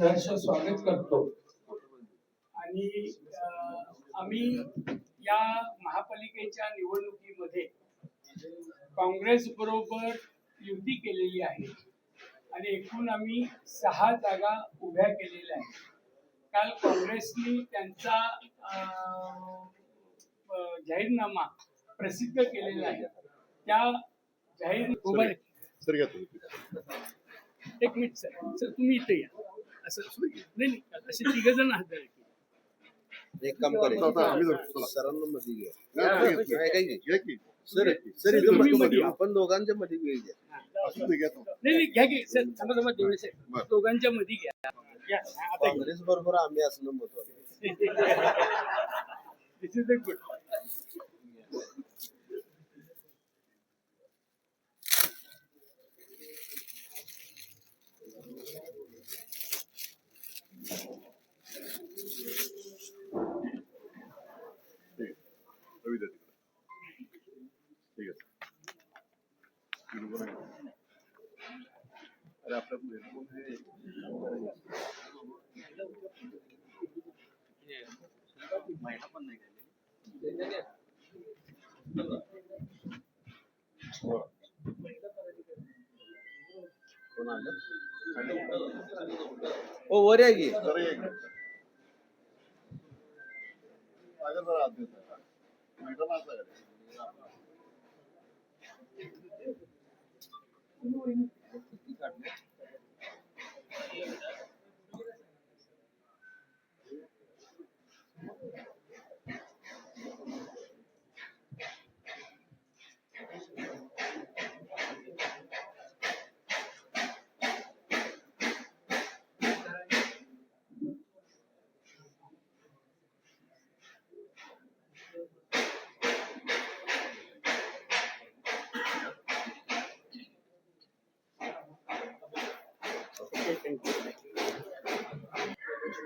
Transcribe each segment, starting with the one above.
सहर्ष स्वागत करतो आणि आम्ही या महापालिकेच्या निवडणुकीमध्ये काँग्रेस बरोबर युती केलेली आहे आणि एकूण आम्ही 6 जागा उभ्या केलेल्या आहेत. काल काँग्रेसने त्यांचा जाहीरनामा प्रसिद्ध केलेला आहे. त्या जाहीर एक मिनिट सर तुम्ही इथे या. असं नाही असे 3 जण हात एक काम करेल सरांना मध्ये घ्या सर आपण दोघांच्या मध्ये नाही घ्या की सर थांबा दोघांच्या मध्ये घ्या. काँग्रेस बरोबर आम्ही असणं महत्वाचं. दिस इज अ गुड. अरे आपल्या महिना पण नाही कोण आलं हो वर आहे की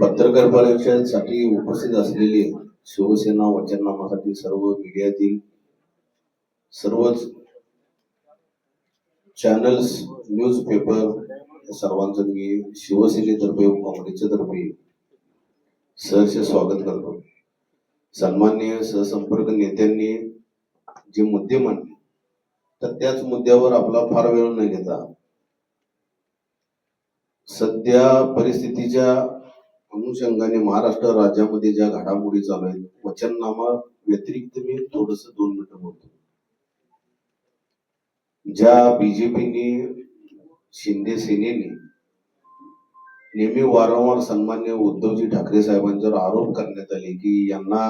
पत्रकार परिषदेसाठी उपस्थित असलेले शिवसेना वचननामासाठी सर्व मीडियातील सर्वच चॅनल्स न्यूजपेपर सर्वांचं मी शिवसेनेतर्फे व काँग्रेसच्या तर्फे सहर्ष स्वागत करतो. सन्माननीय सहसंपर्क नेत्यांनी जे मुद्दे मांडले तर त्याच मुद्द्यावर आपला फार वेळ न घेता सध्या परिस्थितीच्या अनुषंगाने महाराष्ट्र राज्यामध्ये ज्या घडामोडी चालू आहेत वचननामा व्यतिरिक्त मी थोडस 2 मिनिटं बोलतो. ज्या बीजेपीने शिंदे सेनेने नेहमी वारंवार सन्मान्य उद्धवजी ठाकरे साहेबांच्यावर आरोप करण्यात आले की यांना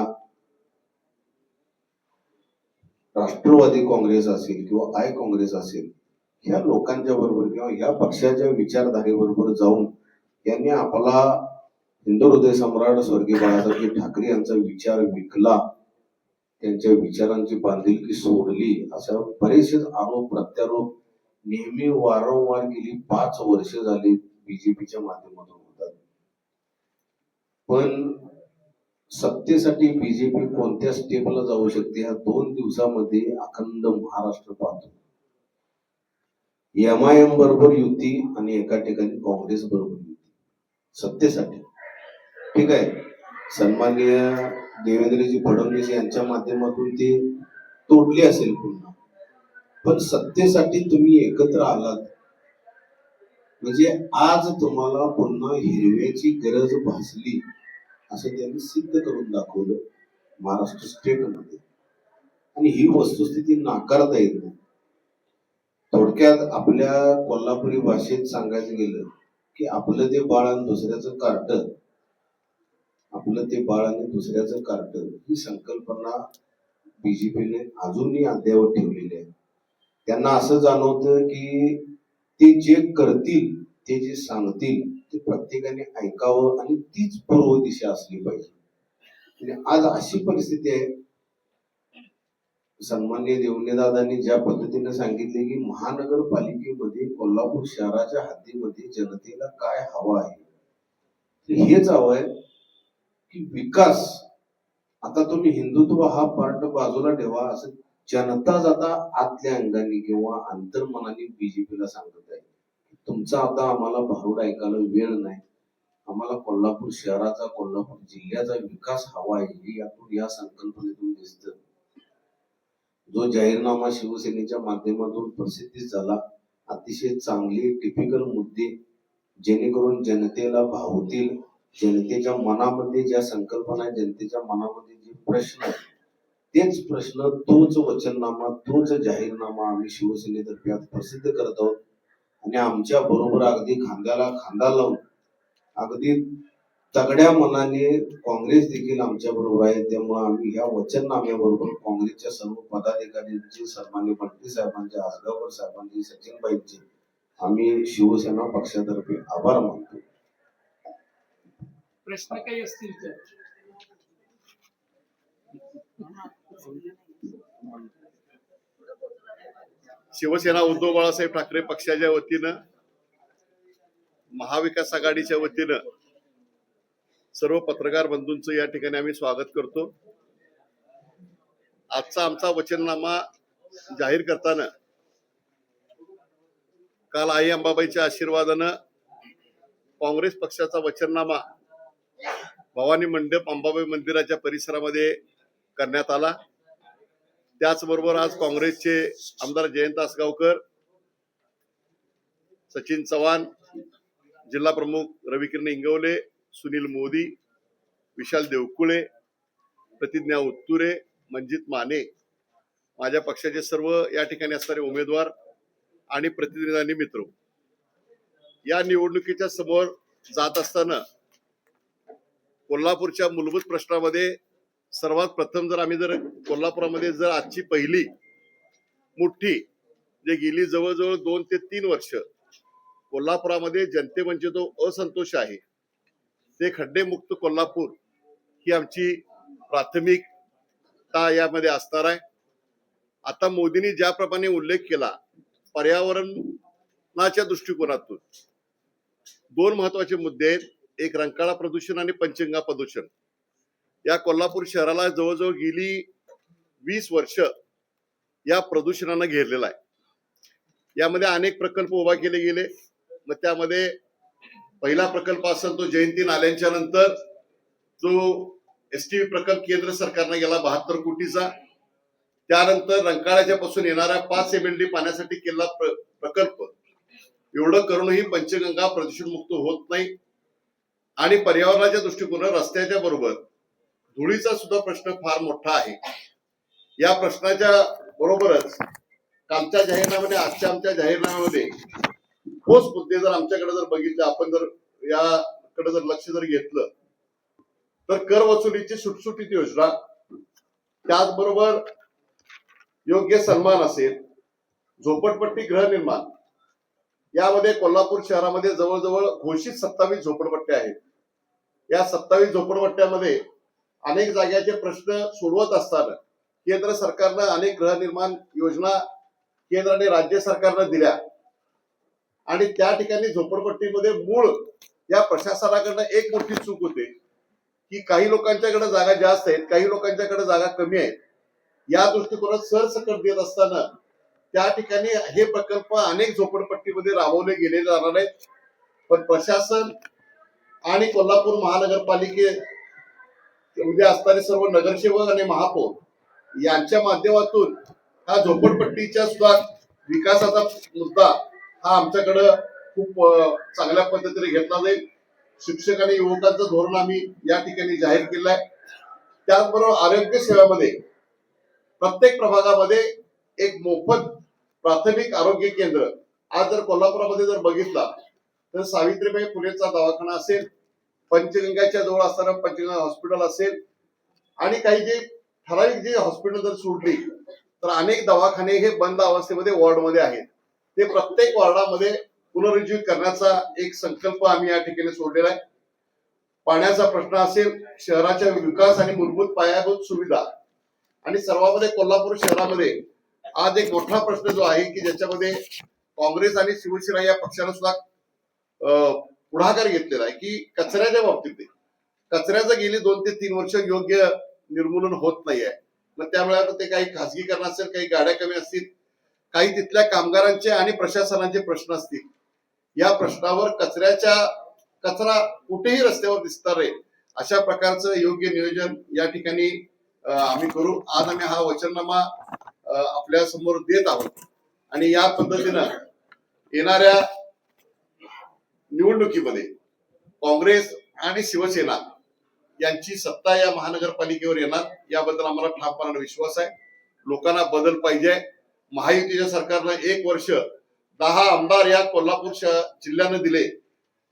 राष्ट्रवादी काँग्रेस असेल किंवा आय काँग्रेस असेल ह्या लोकांच्या बरोबर किंवा ह्या पक्षाच्या विचारधारेबरोबर जाऊन यांनी आपला हिंदू हृदय सम्राट स्वर्गीय बाळासाहेब ठाकरे यांचा विचार विकला, त्यांच्या विचारांची बांधिलकी सोडली, अशा बरेचसे आरोप प्रत्यारोप नेहमी वारंवार गेली 5 वर्ष झाली बीजेपीच्या माध्यमातून होतात. पण सत्तेसाठी बीजेपी कोणत्या स्टेपला जाऊ शकते ह्या 2 दिवसामध्ये अखंड महाराष्ट्र पाहतो. MIM बरोबर युती आणि एका ठिकाणी काँग्रेस बरोबर युती सत्तेसाठी. ठीक आहे, सन्माननीय देवेंद्रजी फडणवीस यांच्या माध्यमातून ते तोडले असेल पुन्हा, पण सत्तेसाठी तुम्ही एकत्र आलात म्हणजे आज तुम्हाला पुन्हा हिरव्याची गरज भासली असं त्यांनी सिद्ध करून दाखवलं महाराष्ट्र स्टेटमध्ये. आणि ही वस्तुस्थिती नाकारता येत नाही. थोडक्यात आपल्या कोल्हापुरी भाषेत सांगायचं गेलं की आपलं ते बाळ आणि दुसऱ्याचं कार्ट, आपलं ते बाळ आणि दुसऱ्याचं कार्ट ही संकल्पना बीजेपीने अजूनही अद्यावत ठेवलेली आहे. त्यांना असं जाणवतं की ते जे करतील ते जे सांगतील ते प्रत्येकाने ऐकावं आणि तीच पूर्व दिशा असली पाहिजे. आणि आज अशी परिस्थिती आहे, सन्माननीय देवनेदादांनी ज्या पद्धतीने सांगितले की महानगरपालिकेमध्ये कोल्हापूर शहराच्या हद्दीमध्ये जनतेला काय हवं आहे, तर हेच हवं आहे की विकास. आता तुम्ही हिंदुत्व हा पार्ट बाजूला ठेवा असं जनताच आता आतल्या अंगाने किंवा अंतर्मनाने बीजेपीला सांगत आहे. तुमचा आता आम्हाला भारूड ऐकायला वेळ नाही, आम्हाला कोल्हापूर शहराचा, कोल्हापूर जिल्ह्याचा विकास हवा आहे हे यातून, या संकल्पनेतून दिसतं. जो जाहीरनामा शिवसेनेच्या माध्यमातून प्रसिद्धीस झाला, अतिशय चांगले टिपिकल मुद्दे, जेणेकरून जनतेला भावतील, जनतेच्या मनामध्ये ज्या संकल्पना आहेत, जनतेच्या मनामध्ये जे प्रश्न आहेत, तेच प्रश्न, तोच वचननामा, तोच जाहीरनामा आम्ही शिवसेनेतर्फे आज प्रसिद्ध करत आहोत. आणि आमच्या बरोबर अगदी खांद्याला खांदा लावून, अगदी तगड्या मनाने काँग्रेस देखील आमच्या बरोबर आहे. त्यामुळे आम्ही ह्या वचननाम्याबरोबर काँग्रेसच्या सर्व पदाधिकाऱ्यांचे, सन्माननीय मंत्री साहेबांचे, आसगावकर साहेबांचे, सचिनबाईंचे आम्ही शिवसेना पक्षातर्फे आभार मानतो. प्रश्न काही असतील तर शिवसेना उद्धव बाळासाहेब ठाकरे पक्षाच्या वतीनं, महाविकास आघाडीच्या वतीनं सर्व पत्रकार बंधूंचं या ठिकाणी आम्ही स्वागत करतो. आजचा आमचा वचननामा जाहीर करताना काल आई अंबाबाईच्या आशीर्वादानं काँग्रेस पक्षाचा वचननामा भवानी मंडप अंबाबाई मंदिराच्या परिसरामध्ये करण्यात आला. त्याचबरोबर आज काँग्रेसचे आमदार जयंत आसगावकर, सचिन चव्हाण, जिल्हा प्रमुख रविकिरण इंगवले, सुनील मोदी, विशाल देवकुळे, प्रतिज्ञा उत्तुरे, मंजित माने, माझ्या पक्षाचे सर्व या ठिकाणी असणारे उमेदवार आणि प्रतिनिधी आणि मित्र या निवडणुकीच्या समोर जात असताना कोल्हापूरच्या मूलभूत प्रश्नामध्ये सर्वात प्रथम जर कोल्हापुरामध्ये जर आजची पहिली मोठी जे गेली जवळजवळ 2 ते 3 वर्ष कोल्हापुरामध्ये जनतेमध्ये जो असंतोष आहे, ते खड्डेमुक्त कोल्हापूर ही आमची प्राथमिकता यामध्ये असणार आहे. आता मोदींनी ज्याप्रमाणे उल्लेख केला, पर्यावरणाच्या दृष्टिकोनातून 2 महत्वाचे मुद्दे आहेत. एक रंकाळा प्रदूषण आणि पंचगंगा प्रदूषण. या कोल्हापूर शहराला जवळजवळ गेली 20 वर्ष या प्रदूषणानं घेरलेला आहे. यामध्ये अनेक प्रकल्प उभा केले गेले. मग त्यामध्ये पहिला प्रकल्प असेल तो जयंती नाल्यांच्या नंतर जो एसटी प्रकल्प केंद्र सरकारने गेला 72 कोटीचा. त्यानंतर रंकाळ्याच्या पासून येणारा 5 MLD पाण्यासाठी केलेला प्रकल्प. एवढं करूनही पंचगंगा प्रदूषण मुक्त होत नाही. आणि पर्यावरणाच्या दृष्टिकोनातून रस्त्याच्या बरोबर धुळीचा सुद्धा प्रश्न फार मोठा आहे. या प्रश्नाच्या बरोबरच कालच्या जाहीरनाम्यामध्ये, आजच्या आमच्या जाहीरनाम्यामध्ये ठोस मुद्दे जर आमच्याकडे जर बघितले, आपण जर याकडे जर लक्ष जर घेतलं तर कर वसुलीची सुटसुटीत योजना, त्याचबरोबर योग्य सन्मान असेल, झोपडपट्टी गृहनिर्माण. यामध्ये कोल्हापूर शहरामध्ये जवळजवळ घोषित 27 झोपडपट्ट्या आहेत. या 27 झोपडपट्ट्यामध्ये अनेक जाग्याचे प्रश्न सोडवत असताना केंद्र सरकारनं अनेक गृहनिर्माण योजना केंद्र आणि राज्य सरकारनं दिल्या. आणि त्या ठिकाणी झोपडपट्टीमध्ये मूळ या प्रशासनाकडनं एक मोठी चूक होते की काही लोकांच्याकडे जागा जास्त आहेत, काही लोकांच्याकडे जागा कमी आहेत. या दृष्टिकोनात सरसकट देत असताना त्या ठिकाणी हे प्रकल्प अनेक झोपडपट्टीमध्ये राबवले गेलेले जाणार आहेत. पण प्रशासन आणि कोल्हापूर महानगरपालिकेमध्ये असणारे सर्व नगरसेवक आणि महापौर यांच्या माध्यमातून हा झोपडपट्टीच्या सुद्धा विकासाचा मुद्दा हा आमच्याकडं खूप चांगल्या पद्धतीने घेतला जाईल. शिक्षक आणि युवकांचं धोरण आम्ही या ठिकाणी जाहीर केलं आहे. त्याचबरोबर आरोग्य सेवेमध्ये प्रत्येक प्रभागामध्ये एक मोफत प्राथमिक आरोग्य केंद्र. आज जर कोल्हापुरामध्ये जर बघितला तर सावित्रीबाई फुलेचा दवाखाना असेल, पंचगंगाच्या जवळ असणारा पंचगंगा हॉस्पिटल असेल, आणि काही जे ठराविक जे हॉस्पिटल जर सोडली तर अनेक दवाखाने हे बंद अवस्थेमध्ये वॉर्डमध्ये आहेत. ते प्रत्येक वॉर्डामध्ये पुनरुज्जीवित करण्याचा एक संकल्प आम्ही या ठिकाणी सोडलेला आहे. पाण्याचा प्रश्न असेल, शहराच्या विकास आणि मूलभूत पायाभूत सुविधा, आणि सर्वांमध्ये कोल्हापूर शहरामध्ये आज एक मोठा प्रश्न जो आहे की ज्याच्यामध्ये काँग्रेस आणि शिवसेना या पक्षानं सुद्धा पुढाकार घेतलेला आहे की कचऱ्याच्या बाबतीत कचऱ्याचं गेली 2 ते 3 वर्ष योग्य निर्मूलन होत नाही आहे. मग त्यामुळे ते काही खासगीकरण असेल, काही गाड्या कमी असतील, काही तिथल्या कामगारांचे आणि प्रशासनाचे प्रश्न असतील. या प्रश्नावर कचऱ्याच्या कचरा कुठेही रस्त्यावर दिसणार आहे अशा प्रकारचं योग्य नियोजन या ठिकाणी आम्ही करू. आज आम्ही हा वचननामा आपल्या समोर देत आहोत आणि या पद्धतीनं येणाऱ्या निवडणुकीमध्ये काँग्रेस आणि शिवसेना यांची सत्ता या महानगरपालिकेवर येणार याबद्दल आम्हाला ठामपणाने विश्वास आहे. लोकांना बदल पाहिजे. महायुतीच्या सरकारनं 1 वर्ष 10 आमदार या कोल्हापूर जिल्ह्यानं दिले,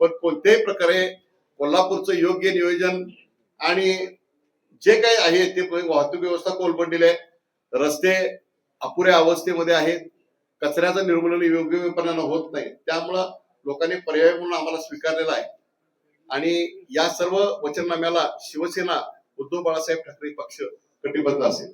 पण कोणत्याही प्रकारे कोल्हापूरचं योग्य नियोजन आणि जे काही आहे ते वाहतूक व्यवस्था कोलमडलेली आहे, रस्ते अपुऱ्या अवस्थेमध्ये आहेत, कचऱ्याचं निर्मूलन योग्यपणानं होत नाही. त्यामुळं लोकांनी पर्याय म्हणून आम्हाला स्वीकारलेला आहे आणि या सर्व वचननाम्याला शिवसेना उद्धव बाळासाहेब ठाकरे पक्ष कटिबद्ध असेल.